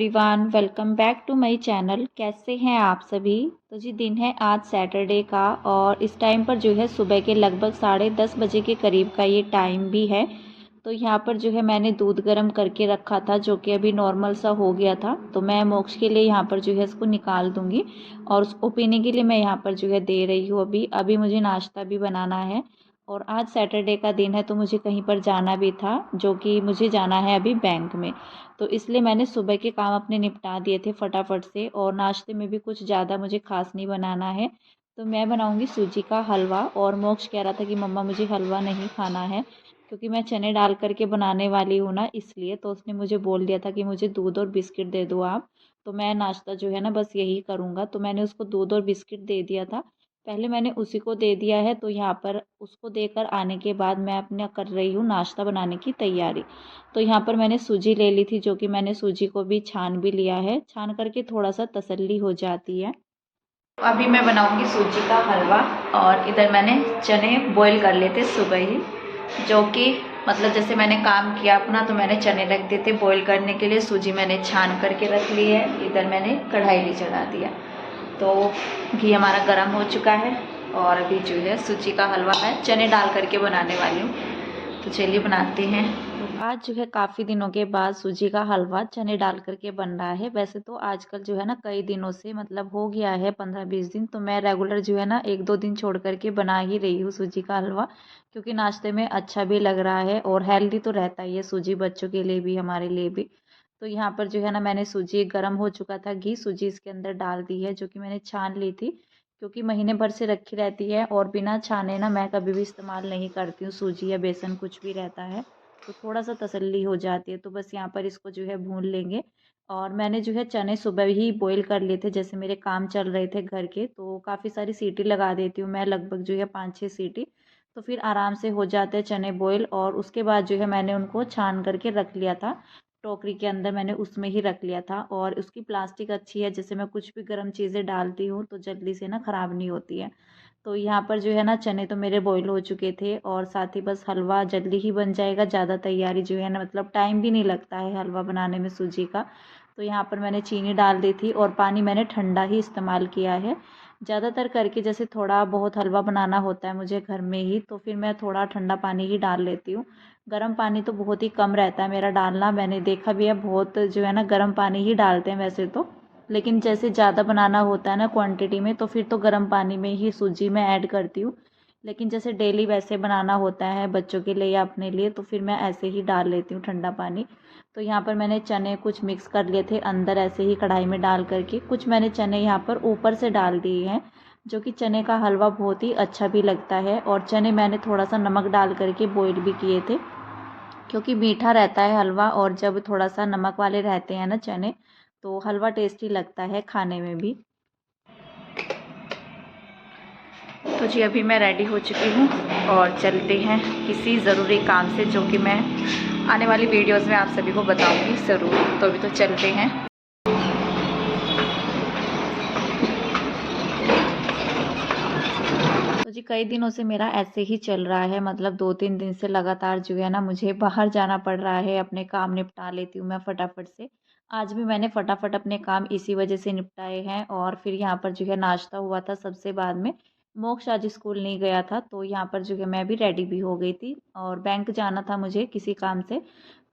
Everyone, welcome back to my channel. कैसे हैं आप सभी। तो जी दिन है आज सैटरडे का और इस टाइम पर जो है सुबह के लगभग 10:30 बजे के करीब का ये टाइम भी है। तो यहाँ पर जो है मैंने दूध गर्म करके रखा था जो कि अभी नॉर्मल सा हो गया था। तो मैं मोक्ष के लिए यहाँ पर जो है इसको निकाल दूँगी और उसको पीने के लिए मैं यहाँ पर जो है दे रही हूँ। अभी मुझे नाश्ता भी बनाना है और आज सैटरडे का दिन है तो मुझे कहीं पर जाना भी था, जो कि मुझे जाना है अभी बैंक में। तो इसलिए मैंने सुबह के काम अपने निपटा दिए थे फटाफट से और नाश्ते में भी कुछ ज़्यादा मुझे खास नहीं बनाना है। तो मैं बनाऊंगी सूजी का हलवा और मोक्ष कह रहा था कि मम्मा मुझे हलवा नहीं खाना है क्योंकि मैं चने डाल करके बनाने वाली हूँ ना, इसलिए। तो उसने मुझे बोल दिया था कि मुझे दूध और बिस्किट दे दो आप। तो मैं नाश्ता जो है ना बस यही करूँगा। तो मैंने उसको दूध और बिस्किट दे दिया था। पहले मैंने उसी को दे दिया है। तो यहाँ पर उसको देकर आने के बाद मैं अपना कर रही हूँ नाश्ता बनाने की तैयारी। तो यहाँ पर मैंने सूजी ले ली थी, जो कि मैंने सूजी को भी छान भी लिया है। छान करके थोड़ा सा तसल्ली हो जाती है। अभी मैं बनाऊंगी सूजी का हलवा और इधर मैंने चने बॉईल कर लिए थे सुबह ही, जो कि मतलब जैसे मैंने काम किया अपना तो मैंने चने रख दिए थे बॉईल करने के लिए। सूजी मैंने छान करके रख ली है। इधर मैंने कढ़ाई भी चढ़ा दिया। तो घी हमारा गर्म हो चुका है और अभी जो है सूजी का हलवा मैं चने डाल करके बनाने वाली हूँ। तो चलिए बनाते हैं। तो आज जो है काफ़ी दिनों के बाद सूजी का हलवा चने डाल करके बन रहा है। वैसे तो आजकल जो है ना कई दिनों से मतलब हो गया है 15-20 दिन, तो मैं रेगुलर जो है ना 1-2 दिन छोड़ करके बना ही रही हूँ सूजी का हलवा, क्योंकि नाश्ते में अच्छा भी लग रहा है और हेल्दी तो रहता ही है सूजी, बच्चों के लिए भी हमारे लिए भी। तो यहाँ पर जो है ना मैंने सूजी, गर्म हो चुका था घी, सूजी इसके अंदर डाल दी है जो कि मैंने छान ली थी, क्योंकि महीने भर से रखी रहती है और बिना छाने ना मैं कभी भी इस्तेमाल नहीं करती हूँ सूजी या बेसन कुछ भी रहता है। तो थोड़ा सा तसल्ली हो जाती है। तो बस यहाँ पर इसको जो है भून लेंगे। और मैंने जो है चने सुबह ही बॉईल कर लिए थे, जैसे मेरे काम चल रहे थे घर के, तो काफ़ी सारी सीटी लगा देती हूँ मैं, लगभग जो है 5-6 सीटी। तो फिर आराम से हो जाते हैं चने बॉईल। और उसके बाद जो है मैंने उनको छान करके रख लिया था टोकरी के अंदर, मैंने उसमें ही रख लिया था। और उसकी प्लास्टिक अच्छी है, जैसे मैं कुछ भी गर्म चीज़ें डालती हूँ तो जल्दी से ना ख़राब नहीं होती है। तो यहाँ पर जो है ना चने तो मेरे बॉईल हो चुके थे और साथ ही बस हलवा जल्दी ही बन जाएगा। ज़्यादा तैयारी जो है ना मतलब टाइम भी नहीं लगता है हलवा बनाने में सूजी का। तो यहाँ पर मैंने चीनी डाल दी थी और पानी मैंने ठंडा ही इस्तेमाल किया है। ज़्यादातर करके जैसे थोड़ा बहुत हलवा बनाना होता है मुझे घर में ही, तो फिर मैं थोड़ा ठंडा पानी ही डाल लेती हूँ। गर्म पानी तो बहुत ही कम रहता है मेरा डालना, मैंने देखा भी है बहुत जो है ना गर्म पानी ही डालते हैं वैसे तो। लेकिन जैसे ज़्यादा बनाना होता है ना क्वांटिटी में, तो फिर तो गर्म पानी में ही सूजी मैं ऐड करती हूँ। लेकिन जैसे डेली वैसे बनाना होता है बच्चों के लिए या अपने लिए, तो फिर मैं ऐसे ही डाल लेती हूँ ठंडा पानी। तो यहाँ पर मैंने चने कुछ मिक्स कर लिए थे अंदर ऐसे ही कढ़ाई में डाल करके, कुछ मैंने चने यहाँ पर ऊपर से डाल दिए हैं, जो कि चने का हलवा बहुत ही अच्छा भी लगता है। और चने मैंने थोड़ा सा नमक डाल करके बॉईल भी किए थे, क्योंकि मीठा रहता है हलवा और जब थोड़ा सा नमक वाले रहते हैं ना चने, तो हलवा टेस्टी लगता है खाने में भी। तो जी अभी मैं रेडी हो चुकी हूँ और चलते हैं किसी ज़रूरी काम से, जो कि मैं आने वाली वीडियोस में आप सभी को बताऊँगी ज़रूर। तो अभी तो चलते हैं। तो जी कई दिनों से मेरा ऐसे ही चल रहा है, मतलब 2-3 दिन से लगातार जो है ना मुझे बाहर जाना पड़ रहा है। अपने काम निपटा लेती हूँ मैं फटाफट से। आज भी मैंने फटाफट अपने काम इसी वजह से निपटाए हैं। और फिर यहाँ पर जो है नाश्ता हुआ था सबसे बाद में। मोक्ष आज स्कूल नहीं गया था, तो यहाँ पर जो है मैं भी रेडी भी हो गई थी और बैंक जाना था मुझे किसी काम से,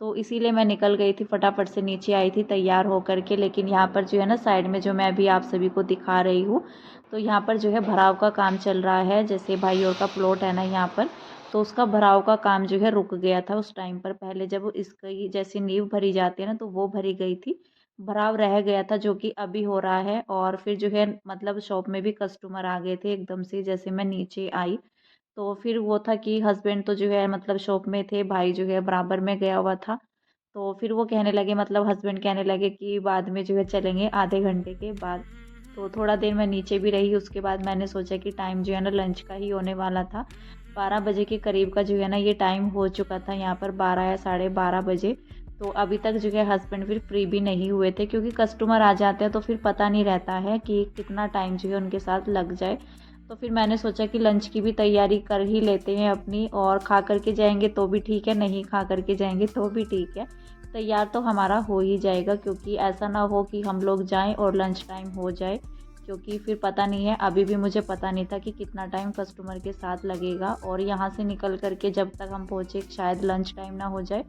तो इसीलिए मैं निकल गई थी फटाफट से, नीचे आई थी तैयार हो करके। लेकिन यहाँ पर जो है ना साइड में जो मैं अभी आप सभी को दिखा रही हूँ, तो यहाँ पर जो है भराव का काम चल रहा है। जैसे भाई और का प्लॉट है ना यहाँ पर, तो उसका भराव का काम जो है रुक गया था उस टाइम पर। पहले जब इसकी जैसी नींव भरी जाती है ना, तो वो भरी गई थी, भराव रह गया था, जो कि अभी हो रहा है। और फिर जो है मतलब शॉप में भी कस्टमर आ गए थे एकदम से, जैसे मैं नीचे आई तो फिर वो था कि हस्बैंड तो जो है मतलब शॉप में थे, भाई जो है बराबर में गया हुआ था। तो फिर वो कहने लगे, मतलब हस्बैंड कहने लगे कि बाद में जो है चलेंगे आधे घंटे के बाद। तो थोड़ा देर मैं नीचे भी रही। उसके बाद मैंने सोचा कि टाइम जो है ना लंच का ही होने वाला था, 12 बजे के करीब का जो है ना ये टाइम हो चुका था यहाँ पर, 12 या 12:30 बजे। तो अभी तक जो है हस्बैंड फिर फ्री भी नहीं हुए थे, क्योंकि कस्टमर आ जाते हैं तो फिर पता नहीं रहता है कि कितना टाइम जो है उनके साथ लग जाए। तो फिर मैंने सोचा कि लंच की भी तैयारी कर ही लेते हैं अपनी, और खा करके जाएंगे तो भी ठीक है, नहीं खा करके जाएंगे तो भी ठीक है। तैयार तो हमारा हो ही जाएगा, क्योंकि ऐसा ना हो कि हम लोग जाएं और लंच टाइम हो जाए, क्योंकि फिर पता नहीं है, अभी भी मुझे पता नहीं था कि कितना टाइम कस्टमर के साथ लगेगा और यहाँ से निकल कर के जब तक हम पहुँचे शायद लंच टाइम ना हो जाए।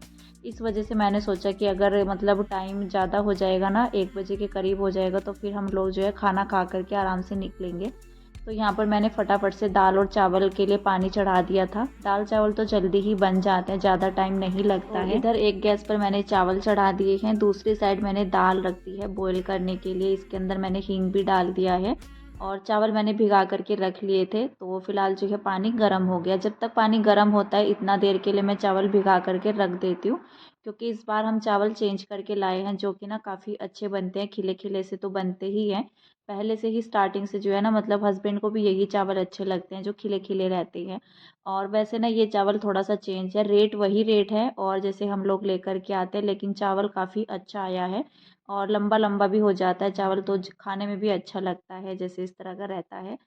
इस वजह से मैंने सोचा कि अगर मतलब टाइम ज़्यादा हो जाएगा ना, 1 बजे के करीब हो जाएगा, तो फिर हम लोग जो है खाना खा कर के आराम से निकलेंगे। तो यहाँ पर मैंने फटाफट से दाल और चावल के लिए पानी चढ़ा दिया था। दाल चावल तो जल्दी ही बन जाते हैं, ज़्यादा टाइम नहीं लगता है। इधर एक गैस पर मैंने चावल चढ़ा दिए हैं, दूसरी साइड मैंने दाल रख दी है बॉईल करने के लिए। इसके अंदर मैंने हींग भी डाल दिया है और चावल मैंने भिगा करके रख लिए थे। तो फिलहाल जो है पानी गर्म हो गया। जब तक पानी गर्म होता है इतना देर के लिए मैं चावल भिगा करके रख देती हूँ, क्योंकि इस बार हम चावल चेंज करके लाए हैं जो कि ना काफ़ी अच्छे बनते हैं। खिले खिले से तो बनते ही हैं, पहले से ही स्टार्टिंग से जो है ना, मतलब हस्बैंड को भी यही चावल अच्छे लगते हैं जो खिले खिले रहते हैं। और वैसे ना ये चावल थोड़ा सा चेंज है, रेट वही रेट है और जैसे हम लोग लेकर के आते हैं, लेकिन चावल काफ़ी अच्छा आया है और लंबा लंबा भी हो जाता है चावल, तो खाने में भी अच्छा लगता है जैसे इस तरह का रहता है।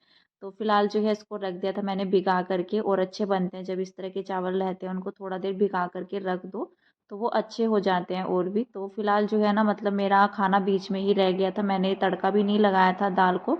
तो फिलहाल जो है इसको रख दिया था मैंने भिगा करके, और अच्छे बनते हैं जब इस तरह के चावल रहते हैं, उनको थोड़ा देर भिगा करके रख दो तो वो अच्छे हो जाते हैं और भी। तो फिलहाल जो है ना, मतलब मेरा खाना बीच में ही रह गया था, मैंने तड़का भी नहीं लगाया था दाल को।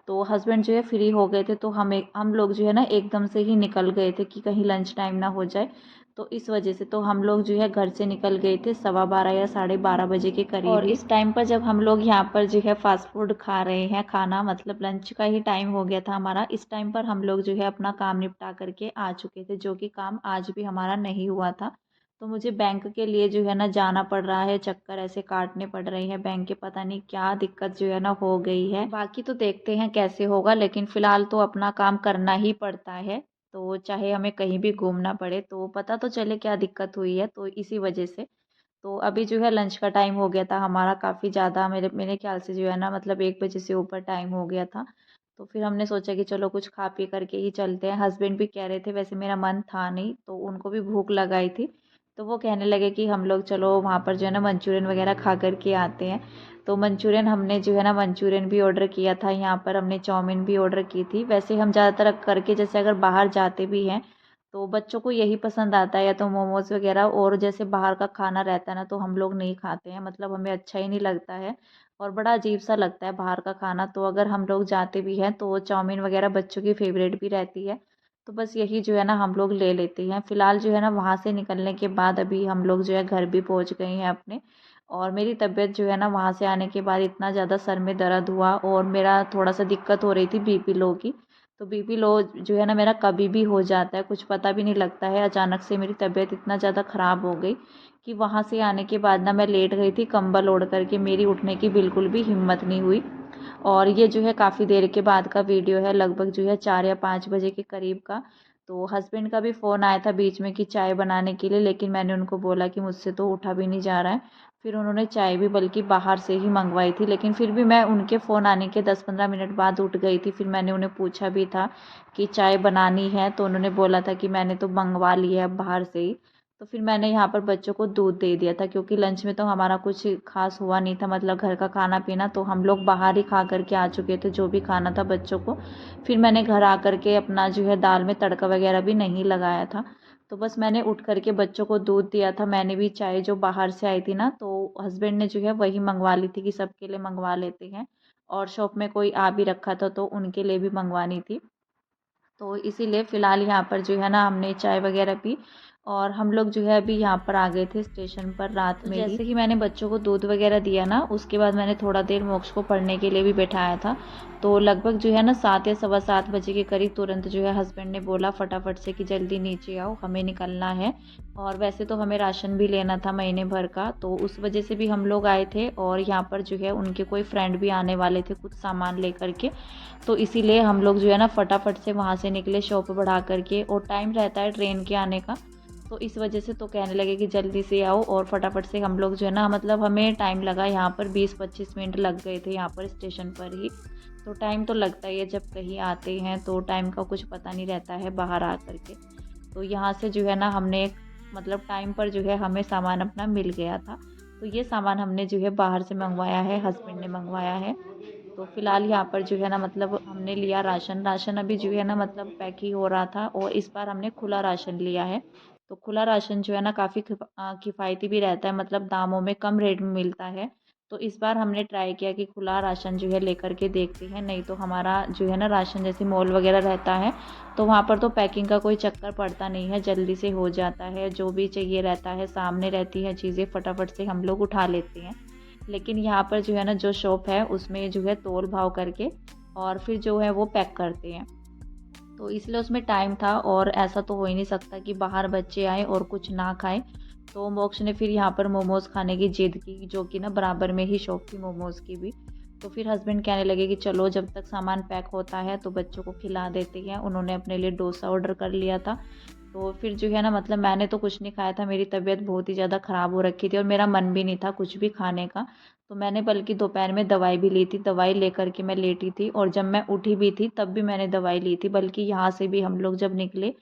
तो हस्बैंड जो है फ्री हो गए थे, तो हम लोग जो है ना एकदम से ही निकल गए थे कि कहीं लंच टाइम ना हो जाए। तो इस वजह से तो हम लोग जो है घर से निकल गए थे 12:15 या 12:30 बजे के करीब और इस टाइम पर जब हम लोग यहाँ पर जो है फास्ट फूड खा रहे हैं, खाना मतलब लंच का ही टाइम हो गया था हमारा। इस टाइम पर हम लोग जो है अपना काम निपटा करके आ चुके थे, जो कि काम आज भी हमारा नहीं हुआ था। तो मुझे बैंक के लिए जो है ना जाना पड़ रहा है, चक्कर ऐसे काटने पड़ रहे हैं बैंक के, पता नहीं क्या दिक्कत जो है ना हो गई है। बाकी तो देखते हैं कैसे होगा, लेकिन फ़िलहाल तो अपना काम करना ही पड़ता है। तो चाहे हमें कहीं भी घूमना पड़े तो पता तो चले क्या दिक्कत हुई है, तो इसी वजह से। तो अभी जो है लंच का टाइम हो गया था हमारा, काफ़ी ज़्यादा मेरे मेरे ख्याल से जो है ना, मतलब 1 बजे से ऊपर टाइम हो गया था। तो फिर हमने सोचा कि चलो कुछ खा पी करके ही चलते हैं। हस्बैंड भी कह रहे थे, वैसे मेरा मन था नहीं, तो उनको भी भूख लगाई थी। तो वो कहने लगे कि हम लोग चलो वहाँ पर जो है ना मंचूरियन वगैरह खा कर के आते हैं। तो मंचूरियन हमने जो है ना मंचूरियन भी ऑर्डर किया था, यहाँ पर हमने चाउमीन भी ऑर्डर की थी। वैसे हम ज़्यादातर करके जैसे अगर बाहर जाते भी हैं तो बच्चों को यही पसंद आता है, या तो मोमोज़ वगैरह, और जैसे बाहर का खाना रहता है ना तो हम लोग नहीं खाते हैं, मतलब हमें अच्छा ही नहीं लगता है और बड़ा अजीब सा लगता है बाहर का खाना। तो अगर हम लोग जाते भी हैं तो चाउमीन वगैरह बच्चों की फेवरेट भी रहती है, तो बस यही जो है ना हम लोग ले लेते हैं। फ़िलहाल जो है ना वहाँ से निकलने के बाद अभी हम लोग जो है घर भी पहुँच गए हैं अपने, और मेरी तबीयत जो है ना वहाँ से आने के बाद इतना ज़्यादा सर में दर्द हुआ और मेरा थोड़ा सा दिक्कत हो रही थी बीपी लो की। तो बीपी लो जो है ना मेरा कभी भी हो जाता है, कुछ पता भी नहीं लगता है। अचानक से मेरी तबीयत इतना ज़्यादा ख़राब हो गई कि वहाँ से आने के बाद ना मैं लेट गई थी कंबल ओढ़ करके, मेरी उठने की बिल्कुल भी हिम्मत नहीं हुई। और ये जो है काफ़ी देर के बाद का वीडियो है, लगभग जो है 4 या 5 बजे के करीब का। तो हस्बैंड का भी फ़ोन आया था बीच में कि चाय बनाने के लिए, लेकिन मैंने उनको बोला कि मुझसे तो उठा भी नहीं जा रहा है। फिर उन्होंने चाय भी बल्कि बाहर से ही मंगवाई थी, लेकिन फिर भी मैं उनके फ़ोन आने के 10-15 मिनट बाद उठ गई थी। फिर मैंने उन्हें पूछा भी था कि चाय बनानी है, तो उन्होंने बोला था कि मैंने तो मंगवा ली है बाहर से ही। तो फिर मैंने यहाँ पर बच्चों को दूध दे दिया था, क्योंकि लंच में तो हमारा कुछ खास हुआ नहीं था, मतलब घर का खाना पीना तो हम लोग बाहर ही खा करके आ चुके थे जो भी खाना था बच्चों को। फिर मैंने घर आ करके अपना जो है दाल में तड़का वगैरह भी नहीं लगाया था। तो बस मैंने उठ करके बच्चों को दूध दिया था। मैंने भी चाय जो बाहर से आई थी ना, तो हस्बैंड ने जो है वही मंगवा ली थी कि सबके लिए मंगवा लेते हैं, और शॉप में कोई आ भी रखा था तो उनके लिए भी मंगवानी थी। तो इसीलिए फ़िलहाल यहाँ पर जो है ना हमने चाय वगैरह पी, और हम लोग जो है अभी यहाँ पर आ गए थे स्टेशन पर रात में ही। जैसे ही मैंने बच्चों को दूध वगैरह दिया ना, उसके बाद मैंने थोड़ा देर मोक्ष को पढ़ने के लिए भी बैठाया था। तो लगभग जो है ना 7 या सवा 7 बजे के करीब तुरंत जो है हस्बैंड ने बोला फटाफट से कि जल्दी नीचे आओ, हमें निकलना है। और वैसे तो हमें राशन भी लेना था महीने भर का, तो उस वजह से भी हम लोग आए थे, और यहाँ पर जो है उनके कोई फ्रेंड भी आने वाले थे कुछ सामान लेकर के। तो इसीलिए हम लोग जो है ना फटाफट से वहाँ से निकले शॉप बढ़ा करके, और टाइम रहता है ट्रेन के आने का, तो इस वजह से तो कहने लगे कि जल्दी से आओ। और फटाफट से हम लोग जो है ना, मतलब हमें टाइम लगा यहाँ पर 20-25 मिनट लग गए थे यहाँ पर स्टेशन पर ही। तो टाइम तो लगता ही है जब कहीं आते हैं, तो टाइम का कुछ पता नहीं रहता है बाहर आ कर के। तो यहाँ से जो है ना हमने मतलब टाइम पर जो है हमें सामान अपना मिल गया था। तो ये सामान हमने जो है बाहर से मंगवाया है, हस्बैंड ने मंगवाया है। तो फिलहाल यहाँ पर जो है ना, मतलब हमने लिया राशन। राशन अभी जो है ना मतलब पैक ही हो रहा था, और इस बार हमने खुला राशन लिया है। तो खुला राशन जो है ना काफ़ी किफ़ायती भी रहता है, मतलब दामों में कम रेट में मिलता है। तो इस बार हमने ट्राई किया कि खुला राशन जो है लेकर के देखते हैं, नहीं तो हमारा जो है ना राशन जैसे मॉल वगैरह रहता है तो वहाँ पर तो पैकिंग का कोई चक्कर पड़ता नहीं है, जल्दी से हो जाता है, जो भी चाहिए रहता है सामने रहती है चीज़ें, फटाफट से हम लोग उठा लेते हैं। लेकिन यहाँ पर जो है ना जो शॉप है उसमें जो है तोल भाव करके और फिर जो है वो पैक करते हैं, तो इसलिए उसमें टाइम था और ऐसा तो हो ही नहीं सकता कि बाहर बच्चे आए और कुछ ना खाएं। तो मोक्ष ने फिर यहाँ पर मोमोज़ खाने की जिद की, जो कि ना बराबर में ही शॉप थी मोमोज़ की भी। तो फिर हस्बैंड कहने लगे कि चलो जब तक सामान पैक होता है तो बच्चों को खिला देते हैं। उन्होंने अपने लिए डोसा ऑर्डर कर लिया था। तो फिर जो है ना मतलब मैंने तो कुछ नहीं खाया था, मेरी तबीयत बहुत ही ज़्यादा ख़राब हो रखी थी और मेरा मन भी नहीं था कुछ भी खाने का। तो मैंने बल्कि दोपहर में दवाई भी ली थी, दवाई लेकर के मैं लेटी थी और जब मैं उठी भी थी तब भी मैंने दवाई ली थी। बल्कि यहाँ से भी हम लोग जब निकले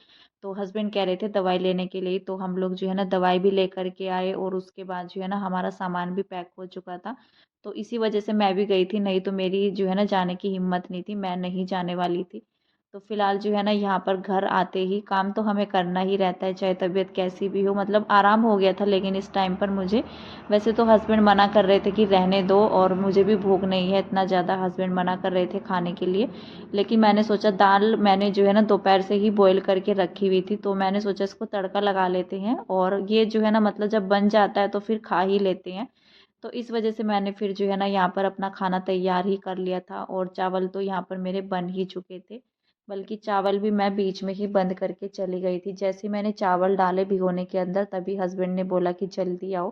तो हस्बैंड कह रहे थे दवाई लेने के लिए, तो हम लोग जो है ना दवाई भी लेकर के आए और उसके बाद जो है ना हमारा सामान भी पैक हो चुका था। तो इसी वजह से मैं भी गई थी, नहीं तो मेरी जो है ना जाने की हिम्मत नहीं थी, मैं नहीं जाने वाली थी। तो फिलहाल जो है ना यहाँ पर घर आते ही काम तो हमें करना ही रहता है, चाहे तबीयत कैसी भी हो, मतलब आराम हो गया था लेकिन इस टाइम पर मुझे, वैसे तो हस्बैंड मना कर रहे थे कि रहने दो और मुझे भी भूख नहीं है इतना ज़्यादा, हस्बैंड मना कर रहे थे खाने के लिए। लेकिन मैंने सोचा दाल मैंने जो है ना दोपहर से ही बॉईल करके रखी हुई थी, तो मैंने सोचा इसको तड़का लगा लेते हैं और ये जो है ना मतलब जब बन जाता है तो फिर खा ही लेते हैं। तो इस वजह से मैंने फिर जो है ना यहाँ पर अपना खाना तैयार ही कर लिया था और चावल तो यहाँ पर मेरे बन ही चुके थे। बल्कि चावल भी मैं बीच में ही बंद करके चली गई थी, जैसे ही मैंने चावल डाले भिगोने के अंदर तभी हस्बैंड ने बोला कि जल्दी आओ।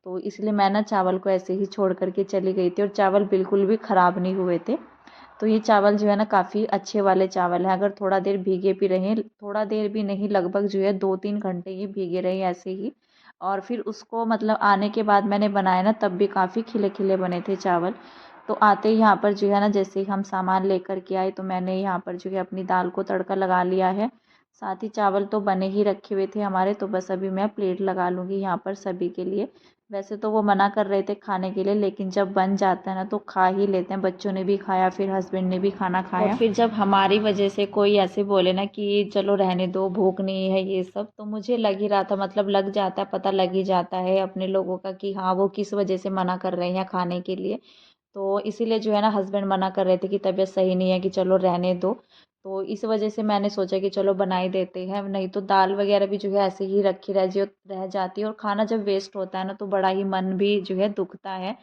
तो इसलिए मैं ना चावल को ऐसे ही छोड़ करके चली गई थी और चावल बिल्कुल भी ख़राब नहीं हुए थे। तो ये चावल जो है ना काफ़ी अच्छे वाले चावल हैं, अगर थोड़ा देर भीगे भी रहे, थोड़ा देर भी नहीं लगभग जो है 2-3 घंटे ये भीगे रहे ऐसे ही, और फिर उसको मतलब आने के बाद मैंने बनाया ना तब भी काफ़ी खिले खिले बने थे चावल। तो आते ही यहाँ पर जो है ना जैसे ही हम सामान लेकर के आए तो मैंने यहाँ पर जो है अपनी दाल को तड़का लगा लिया है, साथ ही चावल तो बने ही रखे हुए थे हमारे, तो बस अभी मैं प्लेट लगा लूँगी यहाँ पर सभी के लिए। वैसे तो वो मना कर रहे थे खाने के लिए, लेकिन जब बन जाता है ना तो खा ही लेते हैं, बच्चों ने भी खाया फिर हस्बैंड ने भी खाना खाया। और फिर जब हमारी वजह से कोई ऐसे बोले ना कि चलो रहने दो भूख नहीं है ये सब, तो मुझे लग ही रहा था, मतलब लग जाता है, पता लग ही जाता है अपने लोगों का कि हाँ वो किस वजह से मना कर रहे हैं खाने के लिए। तो इसीलिए जो है ना हस्बैंड मना कर रहे थे कि तबीयत सही नहीं है कि चलो रहने दो। तो इस वजह से मैंने सोचा कि चलो बना ही देते हैं, नहीं तो दाल वगैरह भी जो है ऐसे ही रखी रह जाती है और खाना जब वेस्ट होता है ना तो बड़ा ही मन भी जो है दुखता है।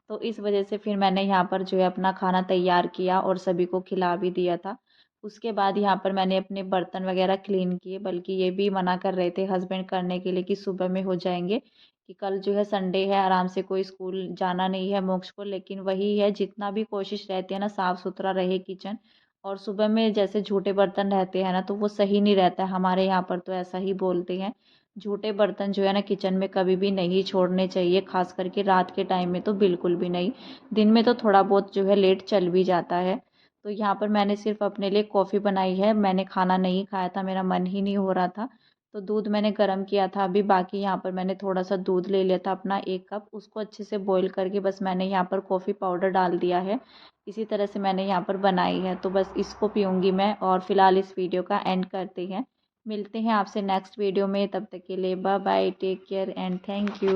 तो इस वजह से फिर मैंने यहाँ पर जो है अपना खाना तैयार किया और सभी को खिला भी दिया था। उसके बाद यहाँ पर मैंने अपने बर्तन वगैरह क्लीन किए, बल्कि ये भी मना कर रहे थे हस्बैंड करने के लिए कि सुबह में हो जाएंगे, कि कल जो है संडे है, आराम से कोई स्कूल जाना नहीं है मोक्ष को। लेकिन वही है, जितना भी कोशिश रहती है ना साफ़ सुथरा रहे किचन, और सुबह में जैसे झूठे बर्तन रहते हैं ना तो वो सही नहीं रहता है, हमारे यहाँ पर तो ऐसा ही बोलते हैं। झूठे बर्तन जो है ना किचन में कभी भी नहीं छोड़ने चाहिए, खास करके रात के टाइम में तो बिल्कुल भी नहीं। दिन में तो थोड़ा बहुत जो है लेट चल भी जाता है। तो यहाँ पर मैंने सिर्फ अपने लिए कॉफ़ी बनाई है, मैंने खाना नहीं खाया था, मेरा मन ही नहीं हो रहा था। तो दूध मैंने गर्म किया था अभी, बाकी यहाँ पर मैंने थोड़ा सा दूध ले लिया था अपना 1 कप, उसको अच्छे से बॉईल करके बस मैंने यहाँ पर कॉफ़ी पाउडर डाल दिया है। इसी तरह से मैंने यहाँ पर बनाई है, तो बस इसको पीऊँगी मैं। और फिलहाल इस वीडियो का एंड करते हैं, मिलते हैं आपसे नेक्स्ट वीडियो में, तब तक के लिए bye bye, take care and thank you.